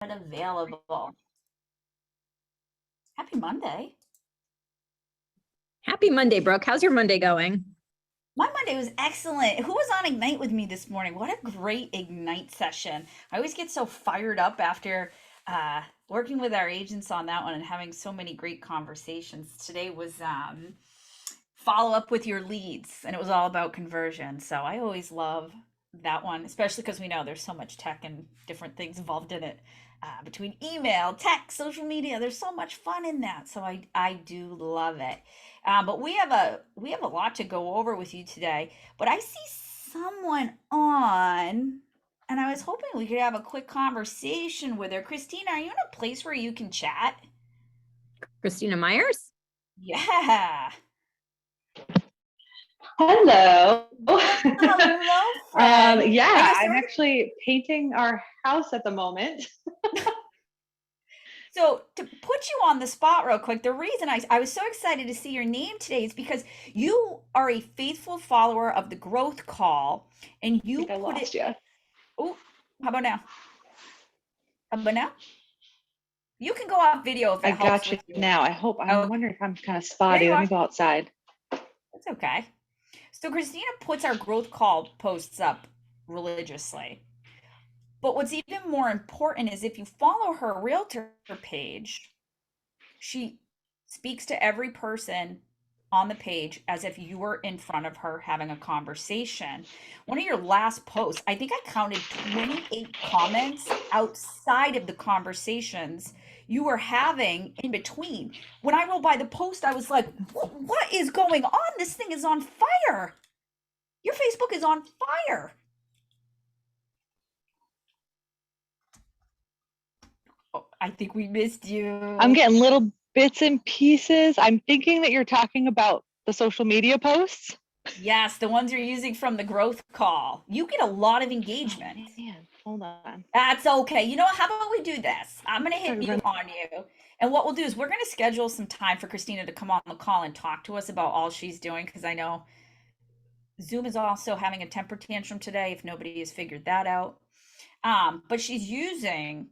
Available. Happy Monday. Happy Monday, Brooke. How's your Monday going? My Monday was excellent. Who was on Ignite with me this morning? What a great Ignite session. I always get so fired up after working with our agents on that one and having so many great conversations. Today was follow up with your leads, and it was all about conversion. So I always love that one, especially because we know there's so much tech and different things involved in it. Between email, text, social media, there's so much fun in that. So I do love it. But we have a lot to go over with you today. But I see someone on, and I was hoping we could have a quick conversation with her. Christina, are you in a place where you can chat? Christina Myers? Yeah. Hello. Hello, friend. I Yeah, know. I'm actually painting our house at the moment. So to put you on the spot real quick, the reason I was so excited to see your name today is because you are a faithful follower of the growth call and I you think I put lost it. you. Oh, how about now? How about now? You can go off video if I it helps got you with you. now. I'm Okay, wondering if I'm kind of there spotty. you Let are. me go outside. That's okay. So Christina puts our growth call posts up religiously. But what's even more important is if you follow her realtor page, she speaks to every person on the page as if you were in front of her having a conversation. One of your last posts, I think I counted 28 comments outside of the conversations you were having in between. When I rolled by the post, I was like, what is going on? This thing is on fire. Your Facebook is on fire. Oh, I think we missed I'm you. getting little bits and pieces. I'm thinking that you're talking about the social media posts. Yes, the ones you're using from the growth call. You get a lot of Oh engagement. man, hold on. That's okay. You know what? How about we do this? I'm going to hit Sorry, mute on you. And what we'll do is we're going to schedule some time for Christina to come on the call and talk to us about all she's doing because I know Zoom is also having a temper tantrum today if nobody has figured that out. But she's using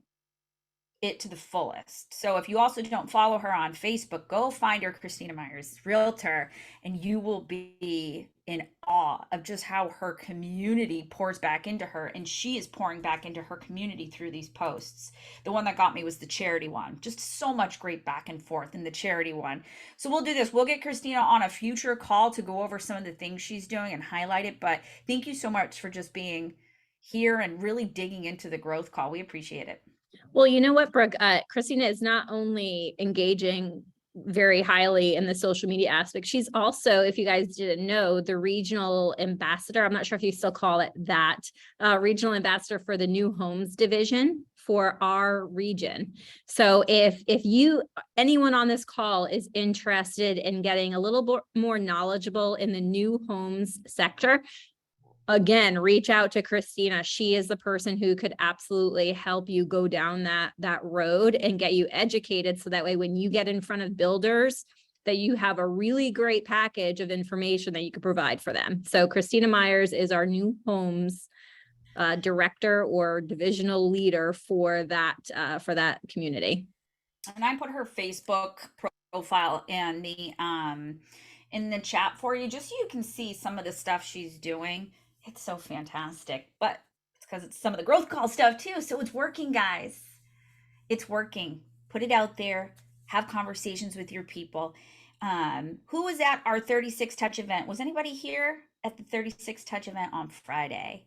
it to the fullest. So if you also don't follow her on Facebook, go find her, Christina Myers, Realtor, and you will be in awe of just how her community pours back into her. And she is pouring back into her community through these posts. The one that got me was the charity one. Just so much great back and forth in the charity one. So we'll do this. We'll get Christina on a future call to go over some of the things she's doing and highlight it. But thank you so much for just being here and really digging into the growth call. We appreciate it. Well, you know what, Brooke? Christina is not only engaging very highly in the social media aspect, she's also, if you guys didn't know, the regional ambassador. I'm not sure if you still call it that, regional ambassador for the new homes division for our region. So if you anyone on this call is interested in getting a little more knowledgeable in the new homes sector, again, reach out to Christina. She is the person who could absolutely help you go down that road and get you educated. So that way, when you get in front of builders, that you have a really great package of information that you could provide for them. So Christina Myers is our new homes director or divisional leader for that community. And I put her Facebook profile in the chat for you, just so you can see some of the stuff she's doing. It's so fantastic. But it's because it's some of the growth call stuff too. So it's working, guys. It's working. Put it out there. Have conversations with your people. Who was at our 36 Touch event? Was anybody here at the 36 Touch event on Friday?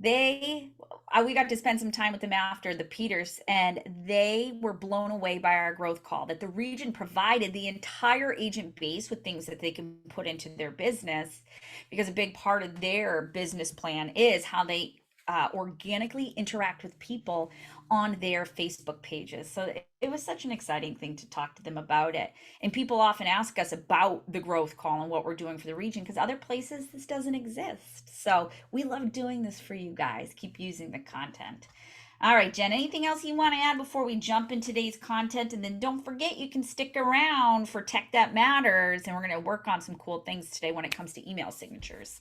We got to spend some time with them after the Peters, and they were blown away by our growth call that the region provided the entire agent base with things that they can put into their business, because a big part of their business plan is how they organically interact with people on their Facebook pages. So it was such an exciting thing to talk to them about it. And people often ask us about the growth call and what we're doing for the region because other places this doesn't exist. So we love doing this for you guys. Keep using the content. All right, Jen, anything else you want to add before we jump in today's content? And then don't forget, you can stick around for Tech That Matters, and we're going to work on some cool things today when it comes to email signatures.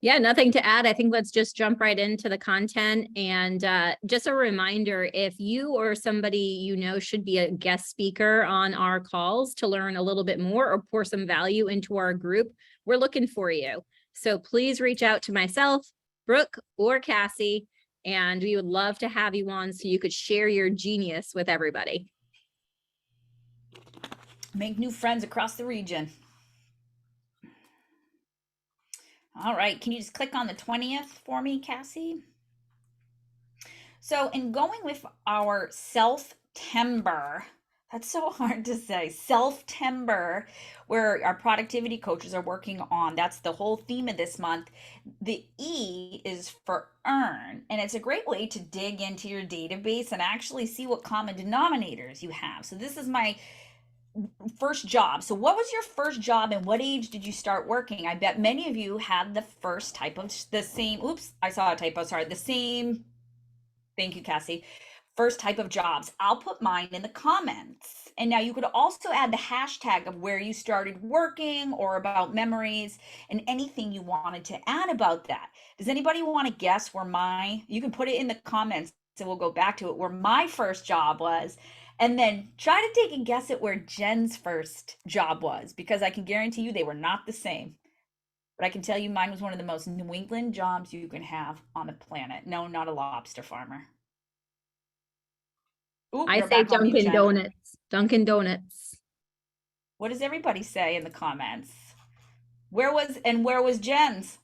Yeah, nothing to add. I think let's just jump right into the content. And just a reminder, if you or somebody you know should be a guest speaker on our calls to learn a little bit more or pour some value into our group, we're looking for you. So please reach out to myself, Brooke, or Cassie, and we would love to have you on so you could share your genius with everybody. Make new friends across the region. All right, can you just click on the 20th for me, Cassie? So in going with our self-timber, that's so hard to say, self-timber, where our productivity coaches are working on, that's the whole theme of this month. The E is for earn, and it's a great way to dig into your database and actually see what common denominators you have. So this is my first job. So what was your first job and what age did you start working? I bet many of you had the first type of the same, oops, I saw a typo, sorry, the same, thank you, Cassie, first type of jobs. I'll put mine in the comments. And now you could also add the hashtag of where you started working or about memories and anything you wanted to add about that. Does anybody want to guess where you can put it in the comments and we'll go back to it, where my first job was. And then try to take a guess at where Jen's first job was, because I can guarantee you they were not the same. But I can tell you mine was one of the most New England jobs you can have on the planet. No, not a lobster farmer. Ooh, I you're say back on mute, Dunkin' Jen. Donuts. Dunkin' Donuts. What does everybody say in the comments? Where was Jen's?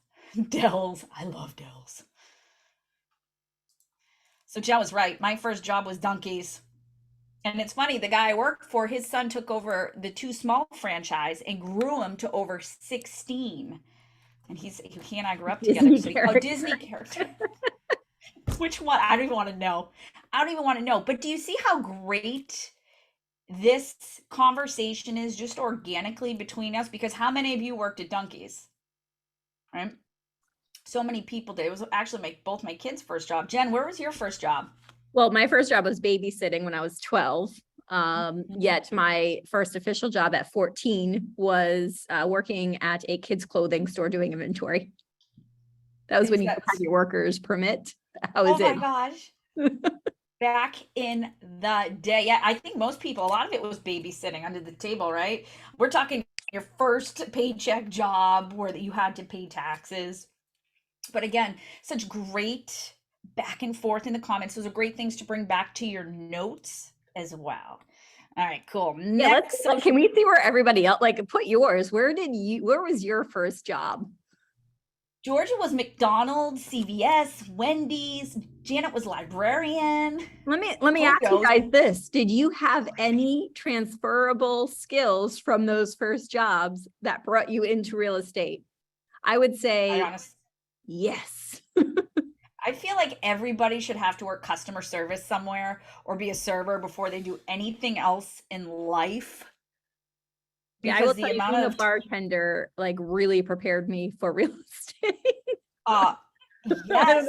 Dell's. I love Dell's. So Jen was right. My first job was Dunkies. And it's funny, the guy I worked for, his son took over the Too Small franchise and grew him to over 16. And he and I grew up together. Disney So character. Disney character. Which one? I don't even want to know. I don't even want to know. But do you see how great this conversation is just organically between us? Because how many of you worked at Dunkies? Right? So many people did. It was actually both my kids' first job. Jen, where was your first job? Well, my first job was babysitting when I was 12. Yet my first official job at 14 was working at a kids' clothing store doing inventory. That was when you had your worker's permit. That was it. Oh my gosh. Back in the day. Yeah, I think most people, a lot of it was babysitting under the table, right? We're talking your first paycheck job where you had to pay taxes. But again, such great back and forth in the comments. Those are great things to bring back to your notes as well. All right, cool. Next, can we see where everybody else, put yours? Where was your first job? Georgia was McDonald's, CVS, Wendy's. Janet was librarian. Let me ask you guys this. Did you have any transferable skills from those first jobs that brought you into real estate? I would say yes. I feel like everybody should have to work customer service somewhere or be a server before they do anything else in life. Yeah, I will tell you, being a bartender really prepared me for real estate. Yes.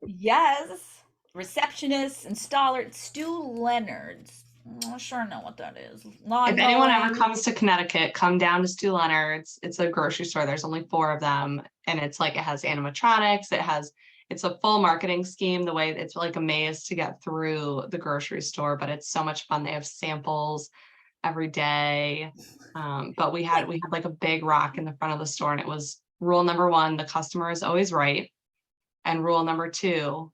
Yes. Receptionist, installer, Stu Leonard's. I'm not sure I know what that is. If anyone ever comes to Connecticut, come down to Stu Leonard's. It's a grocery store. There's only 4 of them. And it's it has animatronics. It's a full marketing scheme, the way it's like a maze to get through the grocery store, but it's so much fun. They have samples every day. But we had a big rock in the front of the store, and it was rule number 1, the customer is always right. And rule number 2,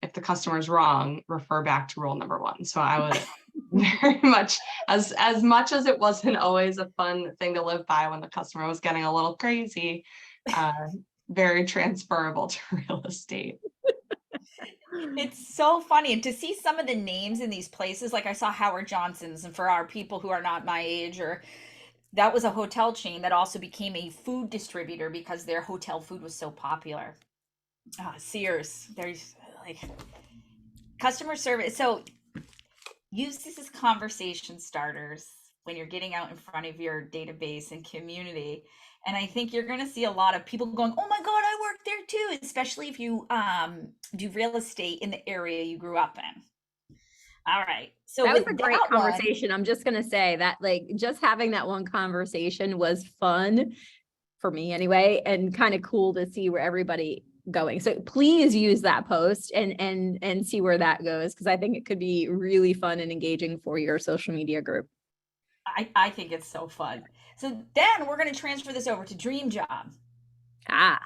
if the customer is wrong, refer back to rule number 1. So I would very much, as much as it wasn't always a fun thing to live by when the customer was getting a little crazy, very transferable to real estate. It's so funny. And to see some of the names in these places, like I saw Howard Johnson's, and for our people who are not my age, or that was a hotel chain that also became a food distributor because their hotel food was so popular. Sears, there's customer service. So use this as conversation starters when you're getting out in front of your database and community. And I think you're going to see a lot of people going, oh my God, I worked there too, especially if you do real estate in the area you grew up in. All right. So that was a great conversation. I'm just going to say that just having that one conversation was fun. for me anyway, and kind of cool to see where everybody going. So please use that post and see where that goes, because I think it could be really fun and engaging for your social media group. I think it's so fun. So then we're going to transfer this over to Dream Job. Ah,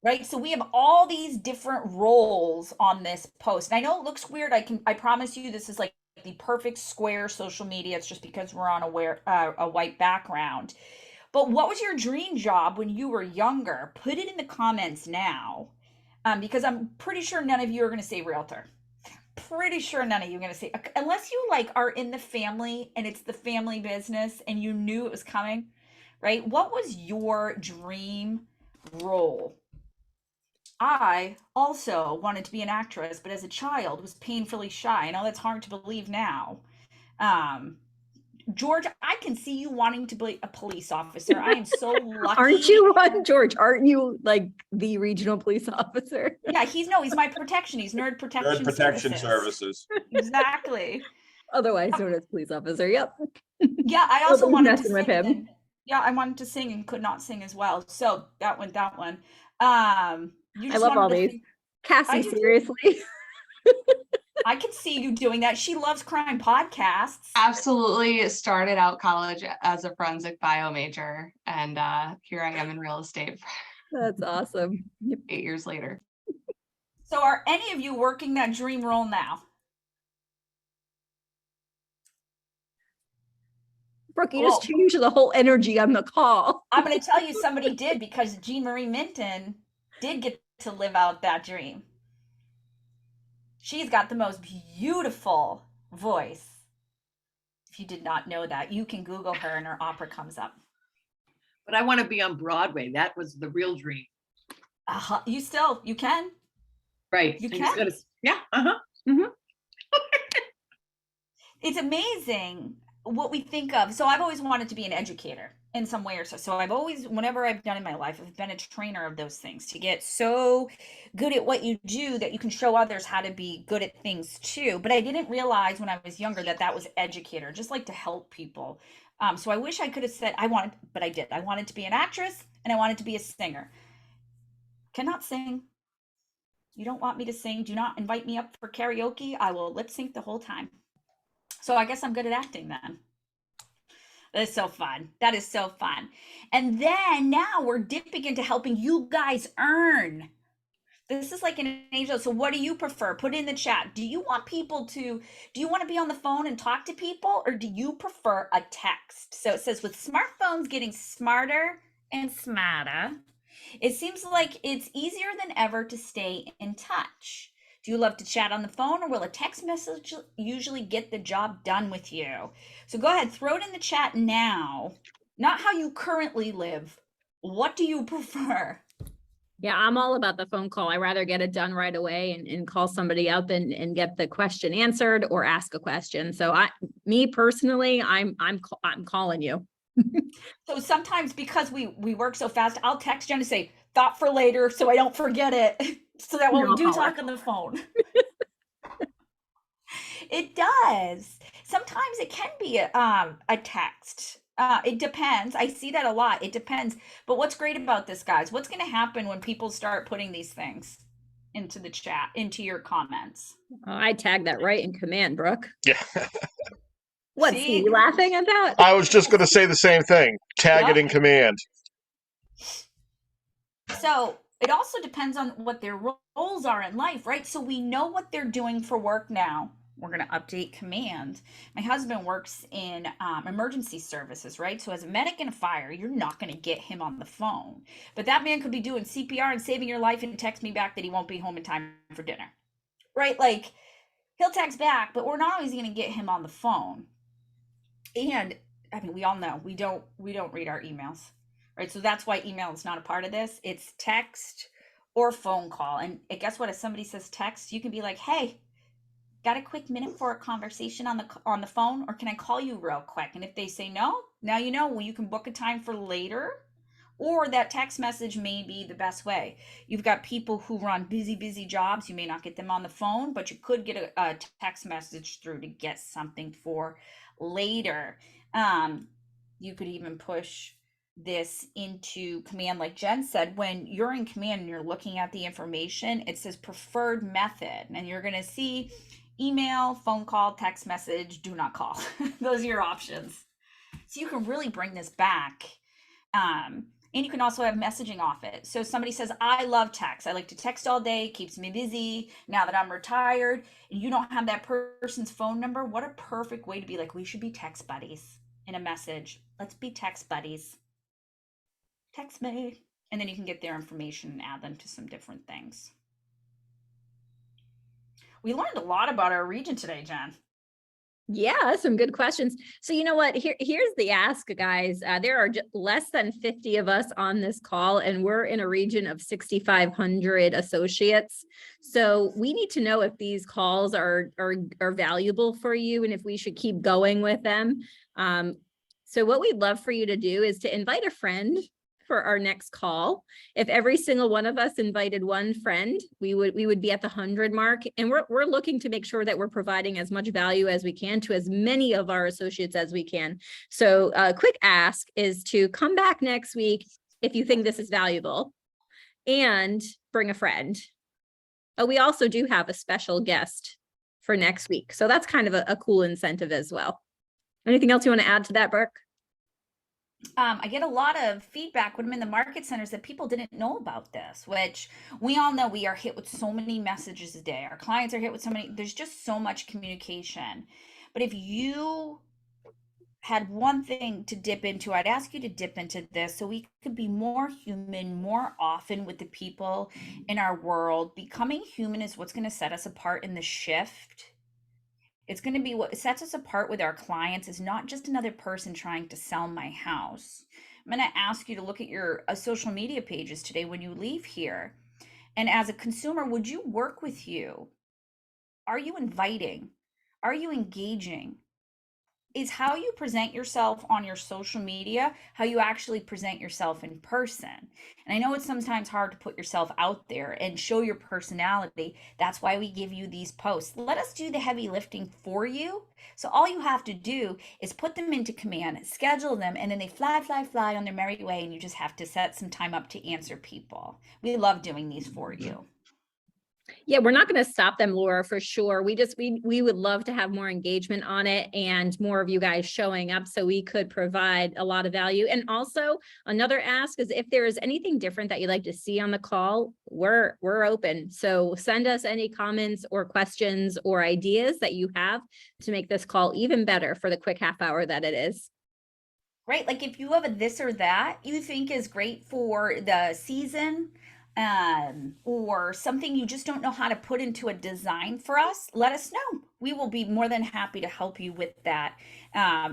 Right. So we have all these different roles on this post. And I know it looks weird. I promise you this is like the perfect square social media. It's just because we're on a white background. But what was your dream job when you were younger? Put it in the comments now. Because I'm pretty sure none of you are going to say realtor. Pretty sure none of you are going to say, unless you like are in the family and it's the family business and you knew it was coming, right? What was your dream role? I also wanted to be an actress, but as a child was painfully shy. I know that's hard to believe now. Um, George, I can see you wanting to be a police officer. I am so lucky. aren't you one, George? Aren't you like the regional police officer? Yeah, he's my protection. He's Nerd Protection Nerd Protection Services. Exactly. Otherwise known as police officer. Yep. Yeah, I also Nobody's wanted to messing sing. with him. And yeah, I wanted to sing and could not sing as well. So that one. You I just love all wanted to these. sing. I Cassie, do too. seriously. I could see you doing that. She loves crime podcasts. Absolutely. Started out college as a forensic bio major, and here I am in real estate That's awesome. Yep. 8 years later. So are any of you working that dream role now? Brooke, you Well, just changed the whole energy on the call. I'm going to tell you somebody did, because Jean Marie Minton did get to live out that dream. She's got the most beautiful voice. If you did not know that, you can Google her and her opera comes up. But I want to be on Broadway. That was the real dream. You can. Right. You I can. just gotta, yeah. Uh-huh. It's amazing what we think of. So I've always wanted to be an educator in some way or so. So I've always, whenever I've done in my life, I've been a trainer of those things, to get so good at what you do that you can show others how to be good at things too. But I didn't realize when I was younger that that was educator, just like to help people. So I wish I could have said but I did. I wanted to be an actress and I wanted to be a singer. Cannot sing. You don't want me to sing? Do not invite me up for karaoke. I will lip sync the whole time. So I guess I'm good at acting then. That is so fun. That is so fun. And then now we're dipping into helping you guys earn. This is like an angel. So what do you prefer? Put it in the chat. Do you want to be on the phone and talk to people, or do you prefer a text? So it says, with smartphones getting smarter and smarter, it seems like it's easier than ever to stay in touch. Do you love to chat on the phone, or will a text message usually get the job done with you? So go ahead, throw it in the chat now. Not how you currently live. What do you prefer? Yeah, I'm all about the phone call. I rather get it done right away and call somebody up and get the question answered or ask a question. So me personally, I'm calling you. So sometimes, because we work so fast, I'll text Jen and say, thought for later, so I don't forget it. So that when we do talk on the phone. It does. Sometimes it can be a text. It depends. I see that a lot. It depends. But what's great about this, guys? What's going to happen when people start putting these things into the chat, into your comments? Oh, I tagged that right in command, Brooke. Yeah. What's See? he laughing at that? I was just going to say the same thing. Tag it in command. So it also depends on what their roles are in life, right? So we know what they're doing for work now. We're going to update command. My husband works in emergency services, right? So as a medic in a fire, you're not going to get him on the phone. But that man could be doing CPR and saving your life and text me back that he won't be home in time for dinner, right? Like, he'll text back, but we're not always going to get him on the phone. And I mean, we all know we don't read our emails, right? So that's why email is not a part of this. It's text or phone call. And guess what? If somebody says text, you can be like, hey, got a quick minute for a conversation on the phone, or can I call you real quick? And if they say no, now you know, well, you can book a time for later, or that text message may be the best way. You've got people who run busy jobs. You may not get them on the phone, but you could get a text message through to get something for later. You could even push this into command, like Jen said, when you're in command and you're looking at the information, it says preferred method, and you're going to see email, phone call, text message, do not call. Those are your options. So you can really bring this back. And you can also have messaging off it. So somebody says, I love text. I like to text all day, keeps me busy. Now that I'm retired and you don't have that person's phone number, what a perfect way to be like, we should be text buddies in a message. Let's be text buddies. Text me. And then you can get their information and add them to some different things. We learned a lot about our region today, Jen. Yeah, some good questions. So you know what? Here's the ask, guys. There are less than 50 of us on this call, and we're in a region of 6,500 associates. So we need to know if these calls are valuable for you and if we should keep going with them. So what we'd love for you to do is to invite a friend for our next call. If every single one of us invited one friend, we would be at the 100 mark. And we're looking to make sure that we're providing as much value as we can to as many of our associates as we can. So a quick ask is to come back next week if you think this is valuable and bring a friend. We also do have a special guest for next week. So that's kind of a cool incentive as well. Anything else you want to add to that, Brooke? I get a lot of feedback when I'm in the market centers that people didn't know about this, which we all know we are hit with so many messages a day. Our clients are hit with so many, there's just so much communication. But if you had one thing to dip into, I'd ask you to dip into this so we could be more human more often with the people in our world. Becoming human is what's going to set us apart in the shift. It's going to be what sets us apart with our clients is not just another person trying to sell my house. I'm going to ask you to look at your social media pages today when you leave here. And as a consumer, would you work with you? Are you inviting? Are you engaging? Is how you present yourself on your social media, how you actually present yourself in person. And I know it's sometimes hard to put yourself out there and show your personality. That's why we give you these posts. Let us do the heavy lifting for you. So all you have to do is put them into command, schedule them, and then they fly on their merry way, and you just have to set some time up to answer people. We love doing these for you. Yeah, we're not going to stop them, Laura, for sure. We would love to have more engagement on it and more of you guys showing up so we could provide a lot of value. And also another ask is if there is anything different that you'd like to see on the call, we're open. So send us any comments or questions or ideas that you have to make this call even better for the quick half hour that it is. Right. Like if you have a this or that you think is great for the season, or something you just don't know how to put into a design for us, let us know. We will be more than happy to help you with that.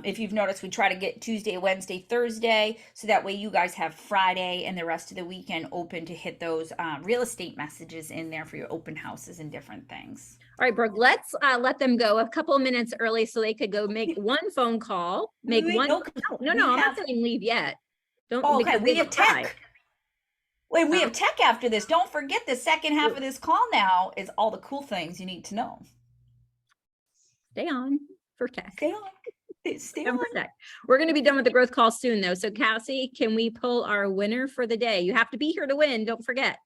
If you've noticed, we try to get Tuesday, Wednesday, Thursday, so that way you guys have Friday and the rest of the weekend open to hit those real estate messages in there for your open houses and different things. All right, Brooke, let's let them go a couple of minutes early so they could go make one phone call, make one. No, I'm not saying leave yet. Don't. Oh, okay, we have tech. Wait, we have tech after this. Don't forget the second half of this call now is all the cool things you need to know. Stay on for tech. Stay on. Stay on. For tech. We're going to be done with the growth call soon, though. So, Cassie, can we pull our winner for the day? You have to be here to win. Don't forget.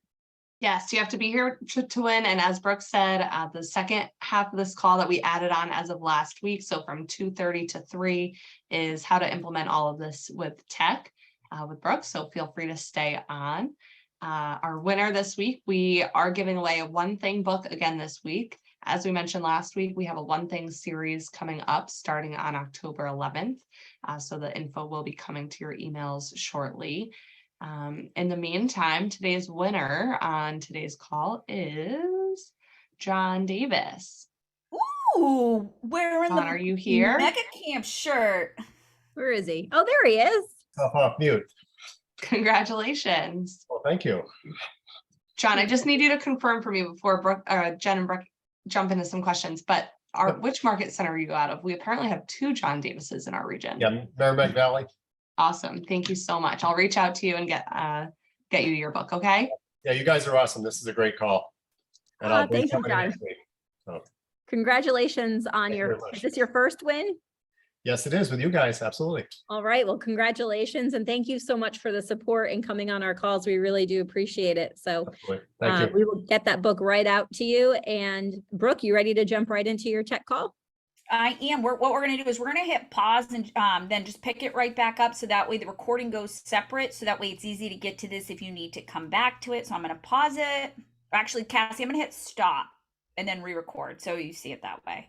Yes, you have to be here to win. And as Brooke said, the second half of this call that we added on as of last week, so from 2:30 to 3, is how to implement all of this with tech with Brooke. So feel free to stay on. Our winner this week, we are giving away a One Thing book again this week. As we mentioned last week, we have a One Thing series coming up starting on October 11th. So the info will be coming to your emails shortly. In the meantime, today's winner on today's call is John Davis. Ooh, we're in John, the are you here? Mega Camp shirt. Where is he? Oh, there he is. Off mute. Congratulations. Well, thank you. John, I just need you to confirm for me before Brooke, Jen and Brooke jump into some questions, but which market center are you out of? We apparently have 2 John Davises in our region. Yeah, Merrimack Valley. Awesome. Thank you so much. I'll reach out to you and get you your book, okay? Yeah, you guys are awesome. This is a great call. And I'll be thank you, coming John. next week. So, Congratulations on Thank you your, very much. is this your first win? Yes, it is with you guys. Absolutely. All right. Well, congratulations. And thank you so much for the support and coming on our calls. We really do appreciate it. So Absolutely. Thank you. we will get that book right out to you. And Brooke, you ready to jump right into your tech call? I am. What we're going to do is we're going to hit pause and then just pick it right back up. So that way the recording goes separate. So that way it's easy to get to this if you need to come back to it. So I'm going to pause it. Actually, Cassie, I'm going to hit stop and then re-record. So you see it that way.